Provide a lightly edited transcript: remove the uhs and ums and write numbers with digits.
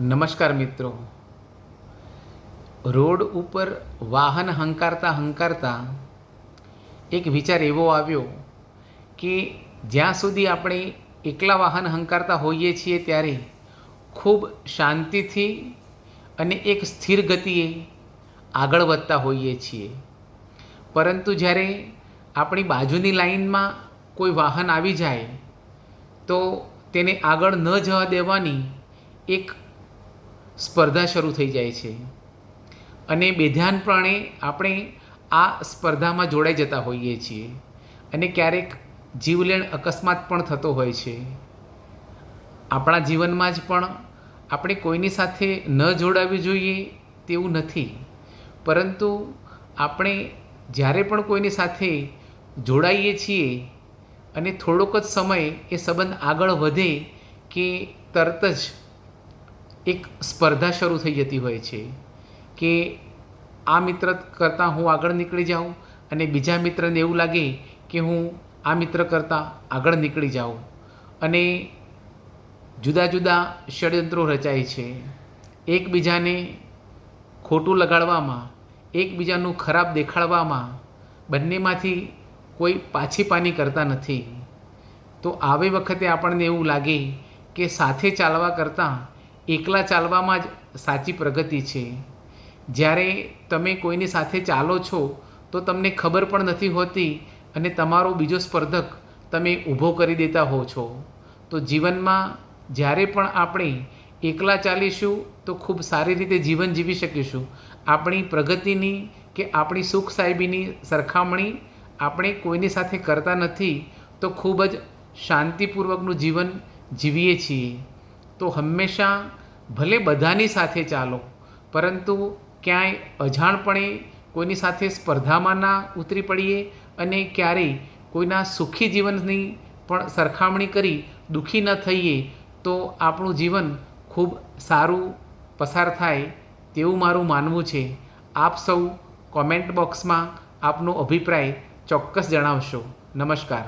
નમસ્કાર મિત્રો. રોડ ઉપર વાહન હંકારતા હંકારતા એક વિચાર એવો આવ્યો કે જ્યાં સુધી આપણે એકલા વાહન હંકારતા હોઈએ છીએ ત્યારે ખૂબ શાંતિથી અને એક સ્થિર ગતિએ આગળ વધતા હોઈએ છીએ, પરંતુ જ્યારે આપણી બાજુની લાઈનમાં કોઈ વાહન આવી જાય તો તેને આગળ ન જવા દેવાની એક સ્પર્ધા શરૂ થઈ જાય છે અને બેધ્યાનપણે આપણે આ સ્પર્ધામાં જોડાઈ જતા હોઈએ છીએ અને ક્યારેક જીવલેણ અકસ્માત પણ થતો હોય છે. આપણા જીવનમાં જ પણ આપણે કોઈની સાથે ન જોડાવવી જોઈએ તેવું નથી, પરંતુ આપણે જ્યારે પણ કોઈની સાથે જોડાઈએ છીએ અને થોડોક જ સમય એ સંબંધ આગળ વધે કે તરત જ એક સ્પર્ધા શરૂ થઈ જતી હોય છે કે આ મિત્ર કરતાં હું આગળ નીકળી જાઉં અને બીજા મિત્રને એવું લાગે કે હું આ મિત્ર કરતાં આગળ નીકળી જાઉં અને જુદા જુદા ષડયંત્રો રચાય છે. એકબીજાને ખોટું લગાડવામાં, એકબીજાનું ખરાબ દેખાડવામાં બંનેમાંથી કોઈ પાછી પાની કરતા નથી. તો આવી વખતે આપણને એવું લાગે કે સાથે ચાલવા કરતાં એકલા ચાલવામાં જ સાચી પ્રગતિ છે. જ્યારે તમે કોઈની સાથે ચાલો છો તો તમને ખબર પણ નથી હોતી અને તમારો બીજો સ્પર્ધક તમે ઊભો કરી દેતા હો છો. તો જીવનમાં જ્યારે પણ આપણે એકલા ચાલીશું તો ખૂબ સારી રીતે જીવન જીવી શકીશું. આપણી પ્રગતિની કે આપણી સુખ સાહેબીની સરખામણી આપણે કોઈની સાથે કરતા નથી તો ખૂબ જ શાંતિપૂર્વકનું જીવન જીવીએ છીએ. તો હંમેશા ભલે બધાની સાથે ચાલો, પરંતુ ક્યાંય અજાણપણે કોઈની સાથે સ્પર્ધામાં ના ઉતરી પડીએ અને ક્યારેય કોઈના સુખી જીવનની પણ સરખામણી કરી દુઃખી ન થઈએ તો આપણું જીવન ખૂબ સારું પસાર થાય તેવું મારું માનવું છે. આપ સૌ કોમેન્ટ બોક્સમાં આપનો અભિપ્રાય ચોક્કસ જણાવશો. નમસ્કાર.